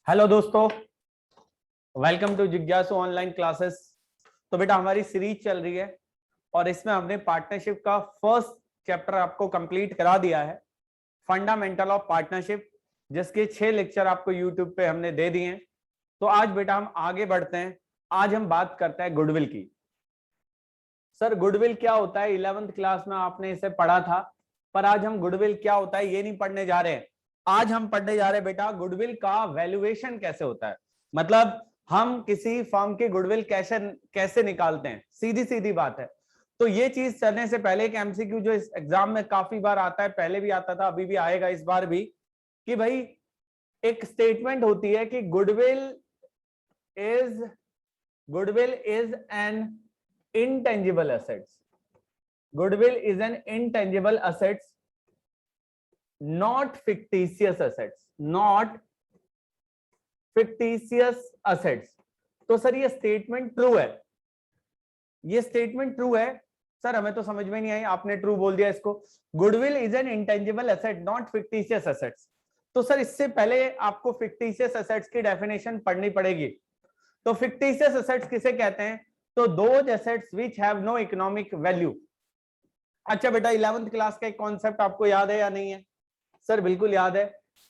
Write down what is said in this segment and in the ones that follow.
Hello दोस्तों, welcome to जिज्ञासु online classes. तो बेटा हमारी सीरीज चल रही है और इसमें हमने पार्टनरशिप का फर्स्ट चैप्टर आपको कंप्लीट करा दिया है, फंडामेंटल ऑफ पार्टनरशिप, जिसके 6 लेक्चर आपको यूट्यूब पे हमने दे दिए हैं। तो आज बेटा हम आगे बढ़ते हैं। आज हम बात करते हैं गुडविल की। सर गुडविल क्या होता है? 11th क्लास में आपने इसे पढ़ा था, पर आज हम गुडविल क्या होता है ये नहीं पढ़ने जा रहे हैं। आज हम पढ़ने जा रहे हैं बेटा गुडविल का वैल्यूएशन कैसे होता है, मतलब हम किसी फर्म की गुडविल कैसे कैसे निकालते हैं। सीधी सीधी बात है। तो ये चीज करने से पहले एक एमसीक्यू जो इस एग्जाम में काफी बार आता है, पहले भी आता था, अभी भी आएगा इस बार भी, कि भाई एक स्टेटमेंट होती है कि goodwill is N intangible assets. Goodwill is an intangible assets, not fictitious assets. Not fictitious assets. तो सर ये स्टेटमेंट ट्रू है, ये स्टेटमेंट ट्रू है। सर हमें तो समझ में नहीं आई, आपने ट्रू बोल दिया इसको। Goodwill is an intangible asset not fictitious assets. तो सर इससे पहले आपको फिक्टिशियस एसेट्स की डेफिनेशन पढ़नी पड़ेगी। तो फिक्टिशियस एसेट्स किसे कहते हैं? तो those assets which have no economic value. अच्छा बेटा 11th क्लास का एक कॉन्सेप्ट आपको याद है या नहीं है? सर बिल्कुल याद है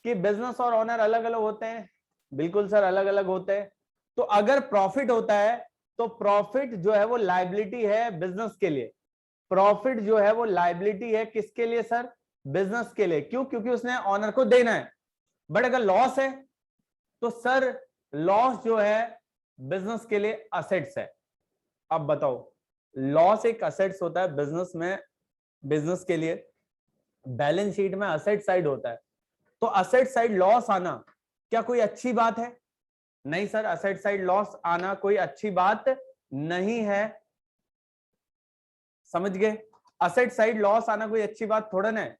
कि बिजनेस और ऑनर अलग अलग होते हैं। बिल्कुल सर अलग अलग होते हैं। तो अगर प्रॉफिट होता है तो प्रॉफिट जो है वो लायबिलिटी है बिजनेस के लिए। प्रॉफिट जो है वो लायबिलिटी है किसके लिए सर? बिजनेस के लिए। क्यों? क्योंकि उसने ऑनर को देना है। बट अगर लॉस है तो सर लॉस जो है बिजनेस के लिए असेट्स है। अब बताओ, लॉस एक असेट्स होता है बिजनेस में, बिजनेस के लिए बैलेंस शीट में असेट साइड होता है। तो असेट साइड लॉस आना क्या कोई अच्छी बात है? नहीं सर, असेट साइड लॉस आना कोई अच्छी बात नहीं है। समझ गए? असेट साइड लॉस आना कोई अच्छी बात थोड़ा ना है।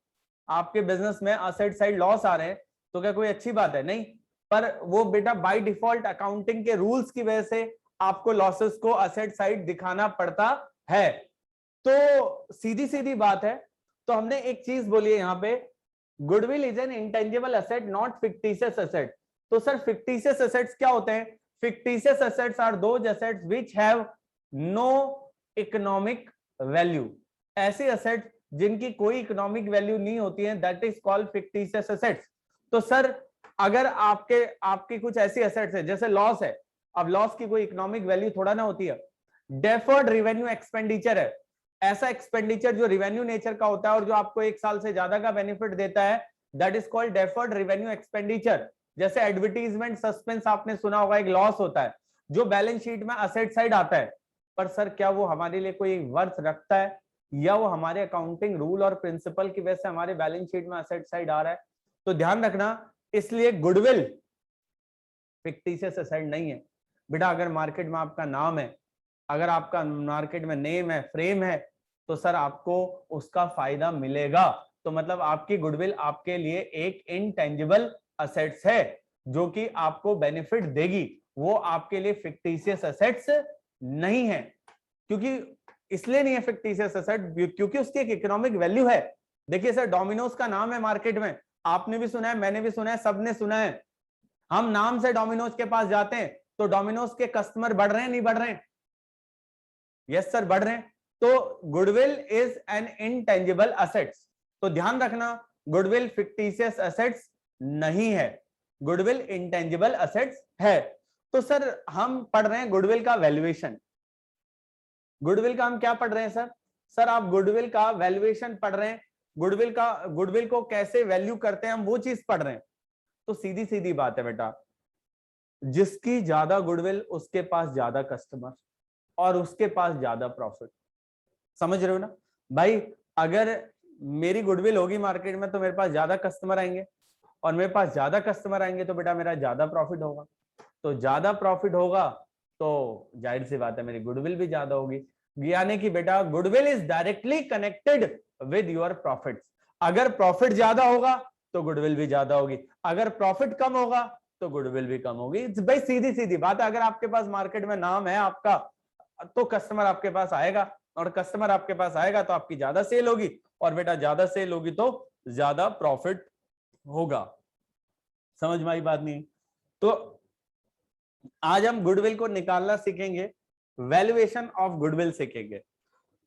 आपके बिजनेस में असेट साइड लॉस आ रहे हैं तो क्या कोई अच्छी बात है? नहीं। पर वो बेटा बाय डिफॉल्ट अकाउंटिंग के रूल्स की वजह से आपको लॉसेस को असेट साइड दिखाना पड़ता है। तो सीधी सीधी बात है। तो हमने एक चीज बोली है यहां पे, goodwill is an intangible asset not fictitious asset. तो सर फिक्टिशियस एसेट्स क्या होते हैं? Fictitious assets are those assets which have no economic value. ऐसे एसेट्स जिनकी कोई इकोनॉमिक वैल्यू नहीं होती है, that is called fictitious assets. तो सर अगर आपकी कुछ ऐसी एसेट्स है जैसे लॉस है, अब लॉस की कोई इकोनॉमिक वैल्यू थोड़ा ना होती है। डेफर्ड रिवेन्यू एक्सपेंडिचर है, ऐसा एक्सपेंडिचर जो रिवेन्यू नेचर का होता है और जो आपको 1 साल से ज्यादा का बेनिफिट देता है, that is called deferred revenue expenditure. जैसे एडवर्टीजमेंट सस्पेंस आपने सुना होगा, एक लॉस होता है जो बैलेंस शीट में असेट साइड आता है। पर सर क्या वो हमारे लिए कोई वर्थ रखता है, या वो हमारे अकाउंटिंग रूल और प्रिंसिपल की वजह से हमारे बैलेंस शीट में असेट साइड आ रहा है? तो ध्यान रखना, इसलिए गुडविल फिक्टिशियस एसेट नहीं है बेटा। अगर मार्केट में आपका नाम है, अगर आपका मार्केट में नेम है, फ्रेम है, तो सर आपको उसका फायदा मिलेगा। तो मतलब आपकी गुडविल आपके लिए एक इनटेंजिबल असेट्स है जो कि आपको बेनिफिट देगी। वो आपके लिए फिक्टिशियस असेट्स नहीं है। क्योंकि इसलिए नहीं है फिक्टिशियस असेट क्योंकि उसकी एक इकोनॉमिक वैल्यू है। देखिए सर डोमिनोज का नाम है मार्केट में, आपने भी सुना है, मैंने भी सुना है, सबने सुना है। हम नाम से डोमिनोज के पास जाते हैं तो डोमिनोज के कस्टमर बढ़ रहे हैं नहीं बढ़ रहे हैं? यस सर बढ़ रहे हैं। तो goodwill is N intangible assets. तो ध्यान रखना, गुडविल फिक्टिशियस असेट्स नहीं है, गुडविल इंटेंजिबल असेट्स है। तो सर हम पढ़ रहे हैं गुडविल का वैल्यूएशन। गुडविल का हम क्या पढ़ रहे हैं सर? सर आप गुडविल का वैल्यूएशन पढ़ रहे हैं। गुडविल को कैसे वैल्यू करते हैं हम वो चीज पढ़ रहे हैं। तो सीधी सीधी बात है बेटा, जिसकी ज्यादा गुडविल उसके पास ज्यादा कस्टमर और उसके पास ज्यादा प्रॉफिट। समझ रहे हो ना भाई? अगर मेरी गुडविल होगी मार्केट में तो मेरे पास ज्यादा कस्टमर आएंगे, और मेरे पास ज्यादा कस्टमर आएंगे तो बेटा मेरा ज्यादा प्रॉफिट होगा। तो ज्यादा प्रॉफिट होगा तो जाहिर सी बात है मेरी गुडविल भी ज्यादा होगी। यानी कि बेटा goodwill is directly connected with your profits. अगर प्रॉफिट ज्यादा होगा तो गुडविल भी ज्यादा होगी, अगर प्रॉफिट कम होगा तो गुडविल भी कम होगी। भाई सीधी सीधी बात है। अगर आपके पास मार्केट में नाम है आपका तो कस्टमर आपके पास आएगा, और कस्टमर आपके पास आएगा तो आपकी ज्यादा सेल होगी, और बेटा ज्यादा सेल होगी तो ज्यादा प्रॉफिट होगा। समझ में आई बात नहीं? तो आज हम गुडविल को निकालना सीखेंगे, वैल्यूएशन ऑफ गुडविल सीखेंगे।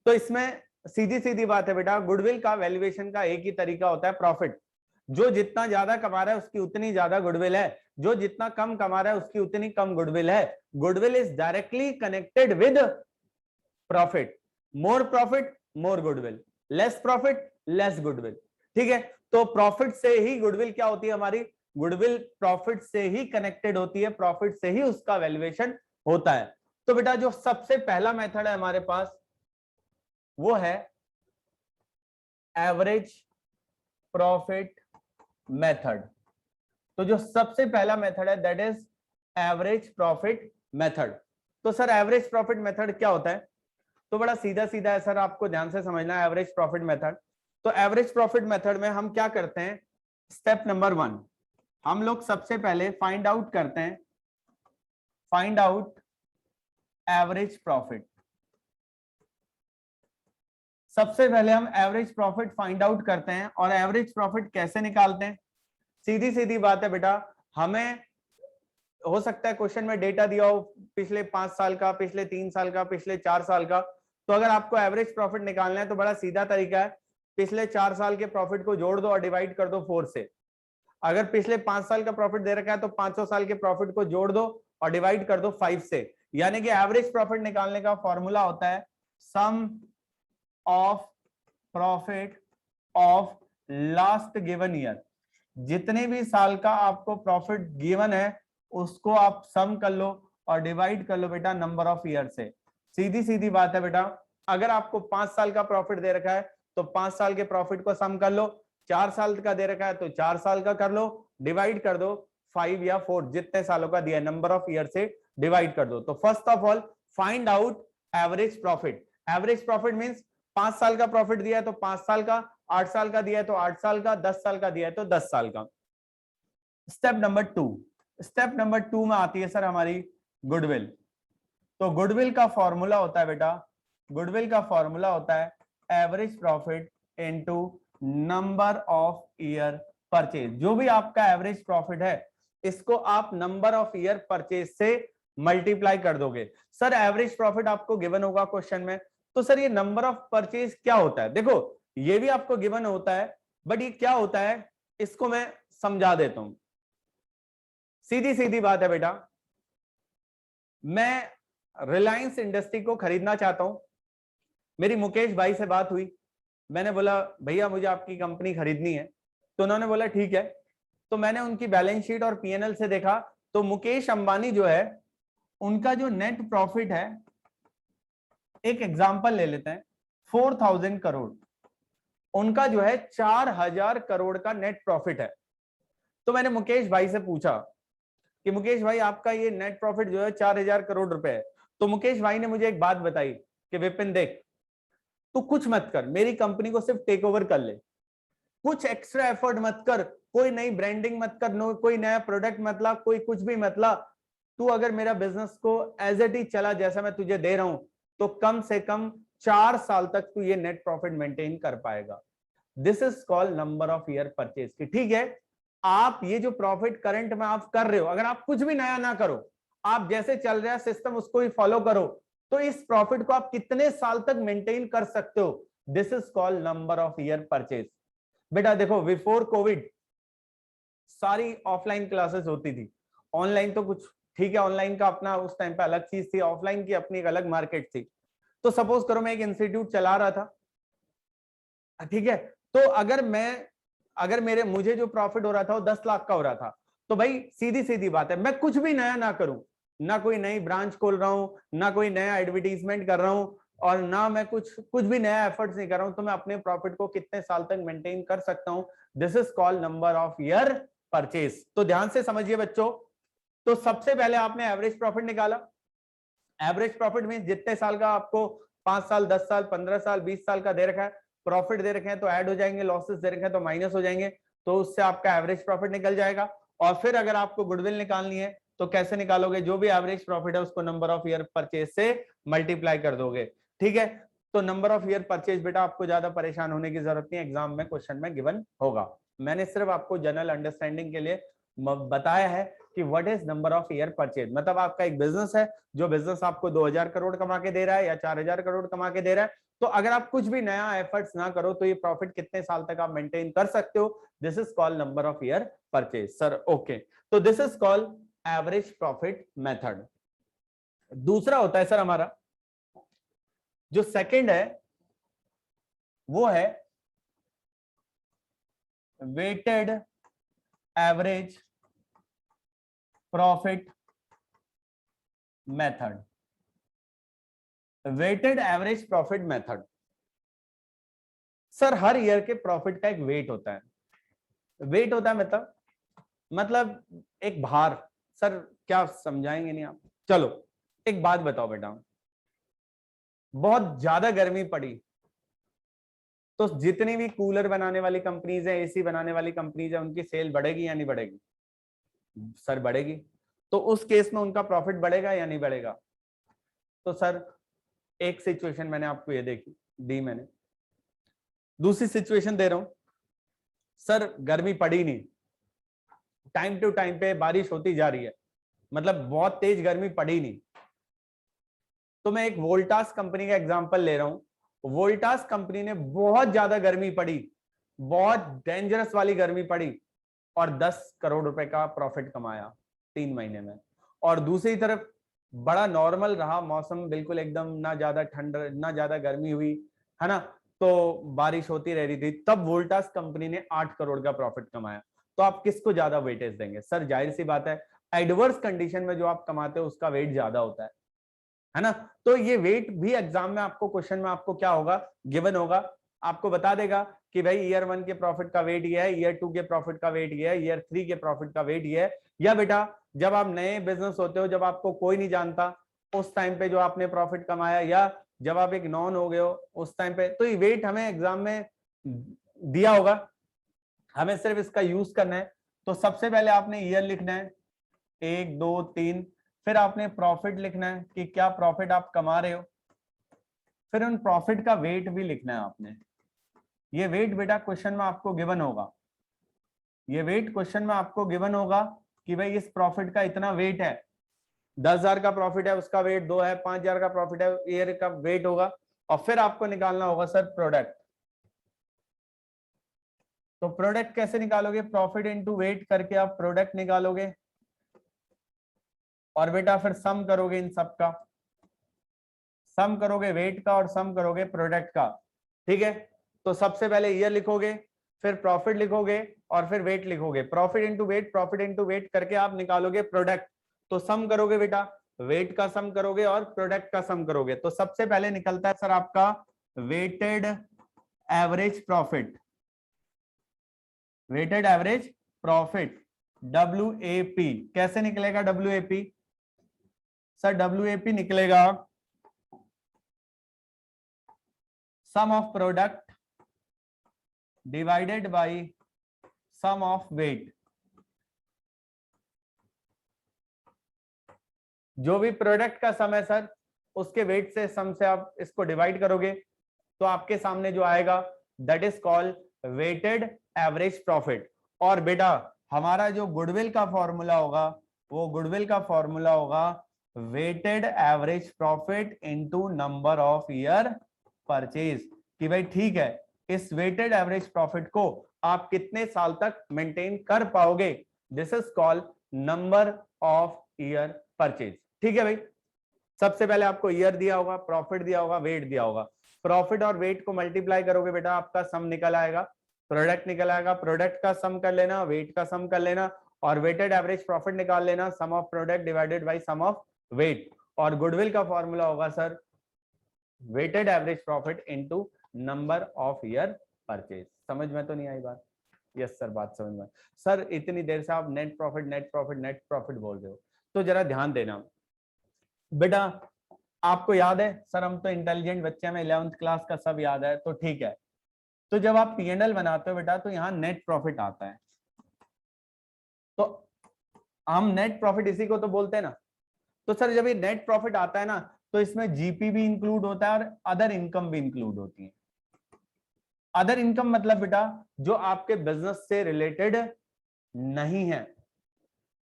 तो इसमें सीधी सीधी बात है बेटा, गुडविल का वैल्यूएशन का एक ही तरीका होता है, प्रॉफिट। जो जितना ज्यादा कमा रहा है उसकी उतनी ज्यादा गुडविल है, जो जितना कम कमा रहा है उसकी उतनी कम गुडविल है। Goodwill is directly connected with profit. More profit more goodwill, less profit less goodwill. ठीक है, तो प्रॉफिट से ही गुडविल क्या होती है हमारी, गुडविल प्रॉफिट से ही कनेक्टेड होती है, प्रॉफिट से ही उसका वैल्यूएशन होता है। तो बेटा जो सबसे पहला मेथड है हमारे पास वो है एवरेज प्रॉफिट मेथड। तो जो सबसे पहला मेथड है that is average profit method. तो सर एवरेज प्रॉफिट मेथड क्या होता है, तो बड़ा सीधा सीधा है सर, आपको ध्यान से समझना है एवरेज प्रॉफिट मेथड। तो एवरेज प्रॉफिट मेथड में हम क्या करते हैं, स्टेप नंबर 1 हम लोग सबसे पहले फाइंड आउट करते हैं, फाइंड आउट एवरेज प्रॉफिट। सबसे पहले हम एवरेज प्रॉफिट फाइंड आउट करते हैं। और एवरेज प्रॉफिट कैसे निकालते हैं, सीधी सीधी बात है बेटा, हमें हो सकता है क्वेश्चन में डेटा दिया हो पिछले 5 साल का, पिछले 3 साल का, पिछले 4 साल का। तो अगर आपको एवरेज प्रॉफिट निकालना है तो बड़ा सीधा तरीका है, पिछले 4 साल के प्रॉफिट को जोड़ दो और डिवाइड कर दो 4 से। अगर पिछले 5 साल का प्रॉफिट दे रखा है तो 500 साल के प्रॉफिट को जोड़ दो और डिवाइड कर दो 5 से। यानी कि एवरेज प्रॉफिट निकालने का फॉर्मूला होता है sum of profit of last given year. जितने भी साल का आपको प्रॉफिट गिवन है उसको आप सम कर लो और डिवाइड कर लो बेटा नंबर ऑफ ईयर से। सीधी सीधी बात है बेटा, अगर आपको 5 साल का प्रॉफिट दे रखा है तो 5 साल के प्रॉफिट को सम कर लो, 4 साल का दे रखा है तो 4 साल का कर लो, डिवाइड कर दो 5 या 4 जितने सालों का दिया नंबर ऑफ ईयर से डिवाइड कर दो। तो first of all find out average profit. Average profit means 5 साल का प्रॉफिट दिया है तो 5 साल का, 8 साल का दिया है तो 8 साल का, 10 साल का दिया है तो 10 साल का। स्टेप नंबर 2 में आती है सर हमारी गुडविल। तो गुडविल का फॉर्मूला होता है बेटा, गुडविल का फॉर्मूला होता है average profit into number of year purchase. जो भी आपका एवरेज प्रॉफिट है इसको आप नंबर ऑफ ईयर परचेज से मल्टीप्लाई कर दोगे। सर एवरेज प्रॉफिट आपको गिवन होगा क्वेश्चन में, तो सर ये नंबर ऑफ परचेज क्या होता है, देखो ये भी आपको गिवन होता है बट ये क्या होता है इसको मैं समझा देता हूं। सीधी सीधी बात है बेटा, मैं रिलायंस इंडस्ट्री को खरीदना चाहता हूं, मेरी मुकेश भाई से बात हुई, मैंने बोला भैया मुझे आपकी कंपनी खरीदनी है, तो उन्होंने बोला ठीक है। तो मैंने उनकी बैलेंस शीट और पीएनएल से देखा तो मुकेश अंबानी जो है उनका जो नेट प्रॉफिट है, एक एग्जांपल ले लेते हैं 4000 करोड़, उनका जो है 4000 करोड़ का नेट प्रॉफिट है। तो मैंने मुकेश भाई से पूछा कि मुकेश भाई आपका ये नेट प्रॉफिट जो है 4000 करोड़ रुपए है। तो मुकेश भाई ने मुझे एक बात बताई कि विपिन देख तू कुछ मत कर, मेरी कंपनी को सिर्फ टेक ओवर कर ले, कुछ एक्स्ट्रा एफर्ट मत कर, कोई नई ब्रांडिंग मत कर, कोई नया प्रोडक्ट मत ला, कोई कुछ भी मत ला, तू अगर मेरा बिजनेस को एज इट इज चला जैसा मैं तुझे दे रहा हूं तो कम से कम 4 साल तक तू ये नेट प्रॉफिट मेंटेन कर पाएगा। This is called number of year purchase की। ठीक है, आप ये जो प्रॉफिट करंट में आप कर रहे हो, अगर आप कुछ भी नया ना करो, आप जैसे चल रहा है सिस्टम उसको ही फॉलो करो, तो इस प्रॉफिट को आप कितने साल तक मेंटेन कर सकते हो, this is called number of year purchase. बेटा देखो बिफोर कोविड सारी ऑफलाइन क्लासेस होती थी, ऑनलाइन तो कुछ ठीक है, ऑनलाइन का अपना उस टाइम पे अलग चीज थी, ऑफलाइन की अपनी एक अलग मार्केट थी। तो सपोज करो मैं एक इंस्टीट्यूट चला रहा था, ठीक है, तो अगर मुझे जो प्रॉफिट हो रहा था वो 10 लाख का हो रहा था, तो भाई सीधी सीधी बात है मैं कुछ भी नया ना करूं, ना कोई नई ब्रांच खोल रहा हूं, ना कोई नया एडवर्टीजमेंट कर रहा हूं, और ना मैं कुछ भी नया एफर्ट्स नहीं कर रहा हूं, तो मैं अपने प्रॉफिट को कितने साल तक मेंटेन कर सकता हूं, this is called number of year purchase. तो ध्यान से समझिए बच्चों, तो सबसे पहले आपने एवरेज प्रॉफिट निकाला। एवरेज प्रॉफिट मींस जितने साल का आपको 5 साल 10 साल 15 साल 20 साल का दे रखा है, प्रॉफिट दे रखे हैं तो ऐड हो जाएंगे, लॉसेस दे रखे हैं तो माइनस हो जाएंगे, तो उससे आपका एवरेज प्रॉफिट निकल जाएगा। और फिर अगर आपको गुडविल निकालनी है तो कैसे निकालोगे, जो भी एवरेज प्रॉफिट है उसको नंबर ऑफ ईयर परचेज से मल्टीप्लाई कर दोगे। ठीक है, तो नंबर ऑफ ईयर परचेज बेटा आपको ज्यादा परेशान होने की जरूरत नहीं, एग्जाम में क्वेश्चन में गिवन होगा। मैंने सिर्फ आपको जनरल अंडरस्टैंडिंग के लिए बताया है कि what is number of year purchase, मतलब आपका एक बिजनेस है, जो बिजनेस आपको 2000 करोड़ कमा के दे रहा है या 4000 करोड़ कमा के दे रहा है, तो अगर आप कुछ भी नया एफर्ट्स ना करो तो ये प्रॉफिट कितने साल तक आप मेंटेन कर सकते हो, this is called number of year purchase. Sir okay, तो this is called average profit method. दूसरा होता है सर हमारा जो सेकंड है वो है weighted average profit method. Weighted average profit method, sir हर ईयर के प्रॉफिट का एक वेट होता है। वेट होता है मतलब एक भार। सर क्या समझाएंगे नहीं आप? चलो एक बात बताओ बेटा, बहुत ज्यादा गर्मी पड़ी तो जितनी भी कूलर बनाने वाली कंपनीज है, एसी बनाने वाली कंपनीज है, उनकी सेल बढ़ेगी या नहीं बढ़ेगी? सर बढ़ेगी। तो उस केस में उनका प्रॉफिट बढ़ेगा या नहीं बढ़ेगा? तो सर एक सिचुएशन मैंने आपको ये दी मैंने, दूसरी सिचुएशन दे रहा हूं। सर गर्मी पड़ी नहीं, टाइम टू टाइम पे बारिश होती जा रही है, मतलब बहुत तेज गर्मी पड़ी नहीं। तो मैं एक वोल्टास कंपनी का एग्जांपल ले रहा हूं। वोल्टास कंपनी ने बहुत ज्यादा गर्मी पड़ी, बहुत डेंजरस वाली गर्मी पड़ी, और 10 करोड़ रुपए का प्रॉफिट कमाया 3 महीने में। और दूसरी तरफ बड़ा नॉर्मल रहा मौसम, बिल्कुल एकदम ना ज्यादा ठंड ना ज्यादा गर्मी हुई, है ना, तो बारिश होती रह रही थी, तब वोल्टास कंपनी ने 8 करोड़ का प्रॉफिट कमाया। तो आप किसको ज्यादा वेटेज देंगे? सर जाहिर सी बात है एडवर्स कंडीशन में जो आप कमाते हो उसका वेट ज्यादा होता है ना। तो ये वेट भी एग्जाम में आपको क्वेश्चन में आपको क्या होगा, गिवन होगा, आपको बता देगा कि भाई ईयर 1 के प्रॉफिट का वेट ये है, ईयर 2 के प्रॉफिट का वेट ये है, ईयर 3 के प्रॉफिट का वेट ये है। या बेटा जब आप नए बिजनेस होते हो, जब आपको कोई नहीं जानता, उस टाइम पे जो आपने प्रॉफिट कमाया, या जब आप एक नॉन हो गए हो उस टाइम पे, तो ये वेट हमें एग्जाम में दिया होगा, हमें सिर्फ इसका यूज करना है। तो सबसे पहले आपने ईयर लिखना है 1 2 3, फिर आपने प्रॉफिट लिखना है कि क्या प्रॉफिट आप कमा रहे हो, फिर उन प्रॉफिट का वेट भी लिखना है आपने। ये वेट बेटा क्वेश्चन में आपको गिवन होगा, ये वेट क्वेश्चन में आपको गिवन होगा कि भाई इस प्रॉफिट का इतना वेट है, 10,000 का प्रॉफिट है उसका वेट 2 है, 5,000 का प्रॉफिट है ईयर का वेट होगा, और फिर आपको निकालना होगा सर प्रोडक्ट। तो प्रोडक्ट कैसे निकालोगे? प्रॉफिट इनटू वेट करके आप प्रोडक्ट निकालोगे, और बेटा फिर सम करोगे इन सब का, सम करोगे वेट का और सम करोगे प्रोडक्ट का, ठीक है। तो सबसे पहले ईयर लिखोगे, फिर प्रॉफिट लिखोगे, और फिर वेट लिखोगे, प्रॉफिट इनटू वेट करके आप निकालोगे प्रोडक्ट। तो सम करोगे बेटा, वेट का सम करोगे और प्रोडक्ट का सम करोगे। तो सबसे पहले निकलता है सर आपका weighted average profit, weighted average profit WAP। कैसे निकलेगा WAP? सर WAP निकलेगा sum of product divided by sum of weight. जो भी प्रोडक्ट का सम है सर, उसके वेट से सम से आप इसको डिवाइड करोगे, तो आपके सामने जो आएगा that is called weighted average profit. और बेटा हमारा जो गुडविल का फॉर्मूला होगा, वो गुडविल का फॉर्मूला होगा weighted average profit into number of year purchase. कि भाई ठीक है, इस वेटेड एवरेज प्रॉफिट को आप कितने साल तक मेंटेन कर पाओगे, this is called number of year purchase. ठीक है भाई, सबसे पहले आपको ईयर दिया होगा, प्रॉफिट दिया होगा, वेट दिया होगा, प्रॉफिट और वेट को मल्टीप्लाई करोगे बेटा आपका सम निकल आएगा, प्रोडक्ट निकल आएगा, प्रोडक्ट का सम कर लेना, वेट का सम कर लेना, और वेटेड एवरेज प्रॉफिट निकाल लेना, sum of product divided by sum of weight. और गुडविल का फॉर्मूला होगा sir weighted average profit into number of year purchase. समझ में तो नहीं आई बात? यस सर, बात समझ में। सर इतनी देर से आप net profit net profit net profit बोल रहे हो, तो जरा ध्यान देना बेटा। आपको याद है सर, हम तो इंटेलिजेंट बच्चे, में 11th क्लास का सब याद है, तो ठीक है। तो जब आप P&L बनाते हो बेटा, तो यहाँ नेट प्रॉफिट आता है, तो हम नेट प्रॉफिट इसी को तो बोलते हैं ना। तो सर जब ये नेट प्रॉफिट आता है ना, तो इसमें जीपी भी इंक्लूड होता है और अदर इनकम भी इंक्लूड होती है। अदर इनकम मतलब बेटा जो आपके बिजनेस से रिलेटेड नहीं है,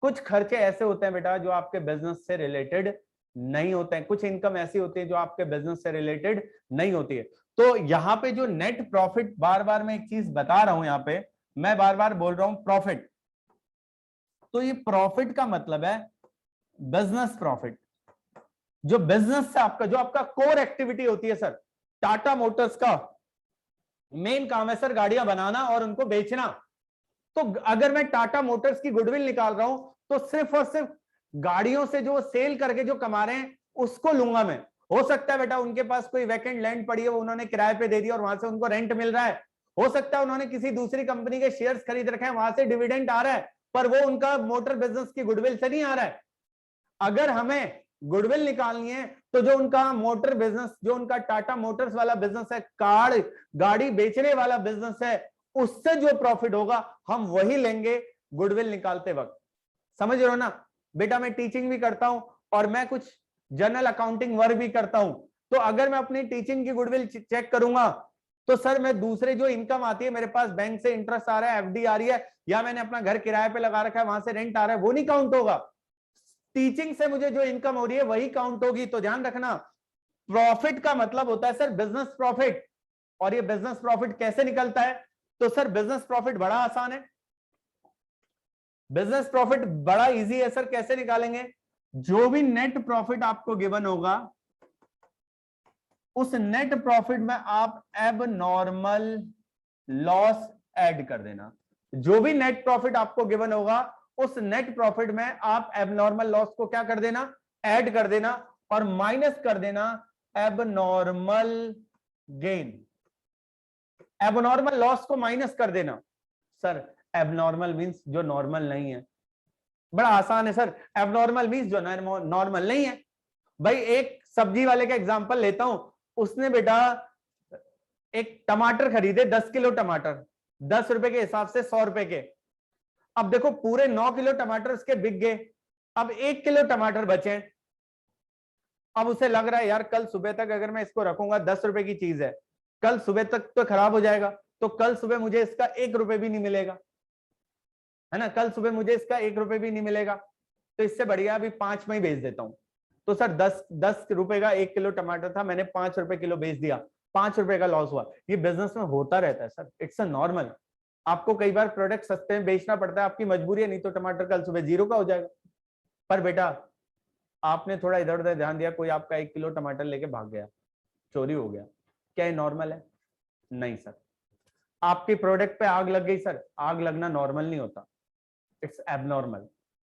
कुछ खर्चे ऐसे होते हैं बेटा जो आपके बिजनेस से रिलेटेड नहीं होते हैं, कुछ इनकम ऐसी होती है जो आपके बिजनेस से रिलेटेड नहीं होती है। तो यहाँ पे जो नेट प्रॉफिट, बार बार मैं एक चीज बता रहा हूं, यहाँ पे मैं बार बार बोल रहा हूं प्रॉफिट, तो ये प्रॉफिट का मतलब है बिजनेस प्रॉफिट। जो बिजनेस से आपका, जो आपका कोर एक्टिविटी होती है सर, टाटा मोटर्स का मेन काम है सर गाड़ियां बनाना और उनको बेचना। तो अगर मैं टाटा मोटर्स की गुडविल निकाल रहा हूं तो सिर्फ और सिर्फ गाड़ियों से जो सेल करके जो कमा रहे हैं उसको लूंगा मैं। हो सकता है बेटा उनके पास कोई वैकेंट लैंड पड़ी है, वो उन्होंने किराए पे दे दिया और वहां से उनको रेंट मिल रहा है। हो सकता है उन्होंने किसी दूसरी कंपनी के शेयर्स खरीद रखे हैं, वहां से डिविडेंड आ रहा है, पर वो उनका मोटर बिजनेस की गुडविल से नहीं आ रहा है। अगर हमें गुडविल निकालनी है तो जो उनका मोटर बिजनेस, जो उनका टाटा मोटर्स वाला बिजनेस है, कार गाड़ी बेचने वाला बिजनेस है, उससे जो प्रॉफिट होगा हम वही लेंगे गुडविल निकालते वक्त। समझ रहे हो ना बेटा? मैं टीचिंग भी करता हूं और मैं कुछ जनरल अकाउंटिंग वर्क भी करता हूं। तो अगर मैं अपनी टीचिंग की गुडविल चेक करूंगा तो सर मैं दूसरे जो इनकम आती है, मेरे पास बैंक से इंटरेस्ट आ रहा है, एफडी आ रही है, या मैंने अपना घर किराए पे लगा रखा है वहां से रेंट आ रहा है, वो नहीं काउंट होगा। टीचिंग से मुझे जो इनकम हो रही है वही काउंट होगी। तो ध्यान रखना, प्रॉफिट का मतलब होता है सर बिजनेस प्रॉफिट। और ये बिजनेस प्रॉफिट कैसे निकलता है? तो सर बिजनेस प्रॉफिट बड़ा आसान है, बिजनेस प्रॉफिट बड़ा इजी है सर। कैसे निकालेंगे? जो भी नेट प्रॉफिट आपको गिवन होगा उस नेट प्रॉफिट में आप एबनॉर्मल लॉस ऐड कर देना। जो भी नेट प्रॉफिट आपको गिवन होगा उस नेट प्रॉफिट में आप एबनॉर्मल लॉस को क्या कर देना? ऐड कर देना और माइनस कर देना एबनॉर्मल गेन। एबनॉर्मल लॉस को माइनस कर देना। सर एबनॉर्मल मींस जो नॉर्मल नहीं है। बड़ा आसान है सर, एबनॉर्मल मींस जो नॉर्मल नहीं है। भाई एक सब्जी वाले का एग्जांपल लेता हूं, उसने बेटा एक टमाटर खरीदे, 10 किलो टमाटर, 10 रुपए के हिसाब से 100 रुपए के। अब देखो पूरे 9 किलो टमाटर उसके बिक गए, अब 1 किलो टमाटर बचे। अब उसे लग रहा है यार कल सुबह तक अगर मैं इसको रखूंगा, 10 रुपए की चीज है, कल सुबह तक तो खराब हो जाएगा, तो कल सुबह मुझे इसका 1 रुपए भी नहीं मिलेगा, है ना? कल सुबह मुझे इसका 1 रुपए भी नहीं मिलेगा। तो इससे बढ़िया अभी 5 में ही बेच देता हूं। तो सर 10 रुपए का 1 किलो टमाटर था, मैंने 5 रुपए किलो बेच दिया, 5 रुपए का लॉस हुआ। ये बिजनेस में होता रहता है सर, इट्स अ नॉर्मल। आपको कई बार प्रोडक्ट सस्ते में बेचना पड़ता है, आपकी मजबूरी है, नहीं तो टमाटर कल सुबह 0 का हो जाएगा। पर बेटा आपने थोड़ा इधर उधर ध्यान दिया, कोई आपका 1 किलो टमाटर लेके भाग गया, चोरी हो गया, क्या ये नॉर्मल है? नहीं सर। आपके प्रोडक्ट पे आग लग गई, सर आग लगना नॉर्मल नहीं होता, इट्स एबनॉर्मल।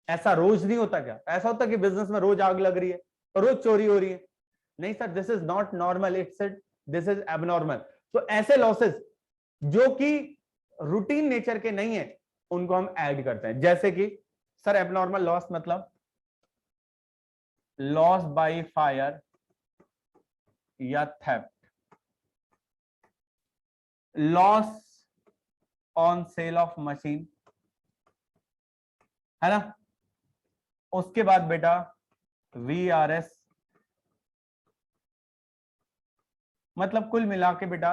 ऐसा रोज नहीं होता क्या? ऐसा होता कि बिजनेस में रोज आग लग रही है और रोज चोरी हो रही है? नहीं sir, this is not normal, it's this is abnormal. तो ऐसे लॉसेस जो कि रूटीन नेचर के नहीं है उनको हम ऐड करते हैं। जैसे कि सर एबनॉर्मल लॉस मतलब लॉस बाय फायर या theft, loss on sale of machine, है ना? उसके बाद बेटा VRS, मतलब कुल मिला के बेटा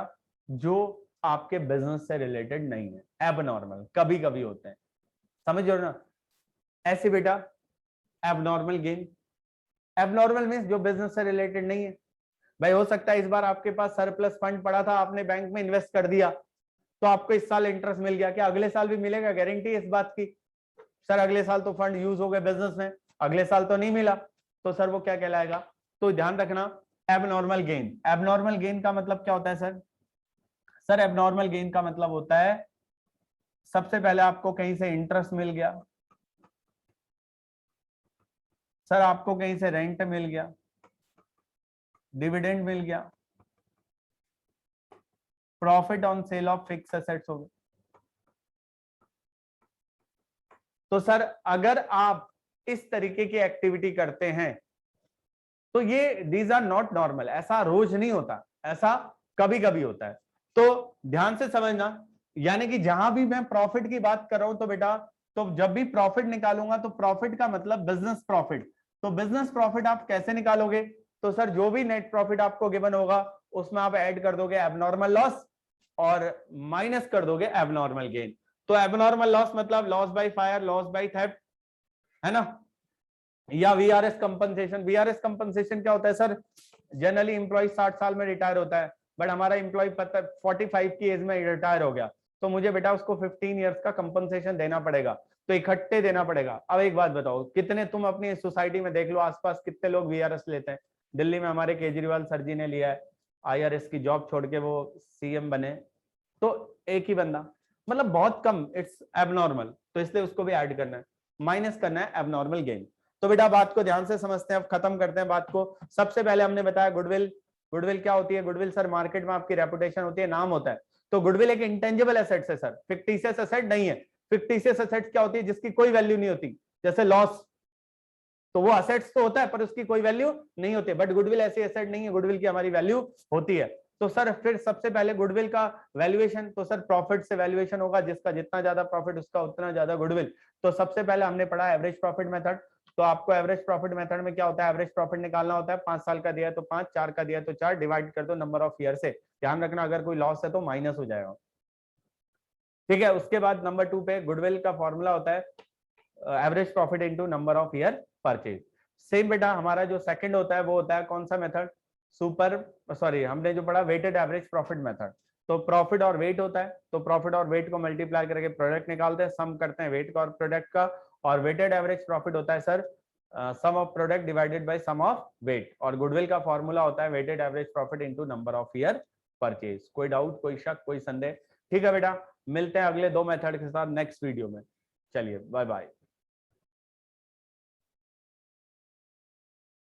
जो आपके बिजनेस से रिलेटेड नहीं है, एबनॉर्मल कभी कभी होते हैं, समझ रहे हो ना? ऐसे बेटा एबनॉर्मल गेन, एबनॉर्मल मींस जो बिजनेस से रिलेटेड नहीं है। भाई हो सकता है इस बार आपके पास सरप्लस फंड पड़ा था, आपने बैंक में इन्वेस्ट कर दिया, तो आपको इस साल इंटरेस्ट मिल गया, क्या अगले साल भी मिलेगा? गारंटी इस बात की? सर अगले साल तो फंड यूज हो गए बिजनेस में, अगले साल तो नहीं मिला, तो सर वो क्या कहलाएगा? तो ध्यान रखना एबनॉर्मल गेन। एबनॉर्मल गेन का मतलब क्या होता है सर? सर एबनॉर्मल गेन का मतलब होता है सबसे पहले आपको कहीं से इंटरेस्ट मिल गया, सर आपको कहीं से रेंट मिल गया, डिविडेंड मिल गया, profit on sale of fix assets हो गए। तो सर अगर आप इस तरीके की एक्टिविटी करते हैं तो ये दीज आर नॉट नॉर्मल, ऐसा रोज नहीं होता, ऐसा कभी कभी होता है। तो ध्यान से समझना, यानी कि जहां भी मैं प्रॉफिट की बात कर रहा हूं तो बेटा, तो जब भी प्रॉफिट निकालूंगा तो प्रॉफिट का मतलब बिजनेस प्रॉफिट। तो बिजनेस प्रॉफिट आप कैसे निकालोगे? तो सर जो भी नेट प्रॉफिट आपको गिवन होगा उसमें आप ऐड कर दोगे एबनॉर्मल लॉस और माइनस कर दोगे एबनॉर्मल गेन। तो एबनॉर्मल लॉस मतलब loss by fire, loss by theft, है ना। या वीआरएस कंपनसेशन, वीआरएस कंपनसेशन क्या होता है सर, जनरली एम्प्लॉय 60 साल में रिटायर होता है, बट हमारा एम्प्लॉय 45 की एज में रिटायर हो गया, तो मुझे बेटा उसको 15 इयर्स का कंपनसेशन देना पड़ेगा, तो इकट्ठे देना पड़ेगा। अब एक बात बताओ, कितने तुम अपनी सोसाइटी में देख लो आसपास कितने लोग वीआरएस लेते हैं। दिल्ली में हमारे केजरीवाल सर जी ने लिया है, आईआरएस की जॉब छोड़ के वो सीएम बने, तो एक ही बंदा, मतलब बहुत कम, इट्स एबनॉर्मल, तो इसलिए उसको भी ऐड करना है, माइनस करना है एबनॉर्मल गेन। तो बेटा बात को ध्यान से समझते हैं, अब खत्म करते हैं बात को। सबसे पहले हमने बताया गुडविल, गुडविल क्या होती है, गुडविल सर मार्केट में आपकी रेपुटेशन होती है, नाम होता है। तो गुडविल एक इंटेंजिबल एसेट है सर, फिक्टिशियस एसेट नहीं है। फिक्टिशियस एसेट क्या होती है, जिसकी कोई वैल्यू नहीं होती, जैसे लॉस, तो वो असेट्स तो होता है पर उसकी कोई वैल्यू नहीं होती, बट गुडविल ऐसी एसेट नहीं है, गुडविल की हमारी वैल्यू होती है। तो सर फिर सबसे पहले गुडविल का वैल्यूएशन, तो सर प्रॉफिट से वैल्यूएशन होगा, जिसका जितना ज्यादा प्रॉफिट उसका उतना ज्यादा गुडविल। तो सबसे पहले हमने पढ़ा एवरेज प्रॉफिट मेथड, तो आपको एवरेज प्रॉफिट मेथड में क्या होता है, एवरेज प्रॉफिट निकालना होता है, 5 साल का दिया है तो 5, 4 का दिया है तो 4, डिवाइड कर दो नंबर ऑफ ईयर से, ध्यान रखना अगर कोई लॉस है तो माइनस हो जाएगा, ठीक है। उसके बाद नंबर 2 पे गुडविल का फॉर्मूला होता है average profit into number of year purchase. Same बेटा हमारा जो सेकंड होता है वो होता है कौन सा मेथड, हमने जो पढ़ा वेटेड एवरेज प्रॉफिट मेथड। तो प्रॉफिट और वेट होता है, तो प्रॉफिट और वेट को मल्टीप्लाई करके प्रोडक्ट निकालते हैं, सम करते हैं वेट का और प्रोडक्ट का, और वेटेड एवरेज प्रॉफिट होता है sir sum of product divided by sum of weight, और गुडविल का फॉर्मूला होता है weighted average profit into number of year purchase. कोई डाउट, कोई शक, कोई संदेह? ठीक है बेटा, मिलते हैं अगले 2 मेथड के साथ नेक्स्ट वीडियो में। चलिए बाय बाय।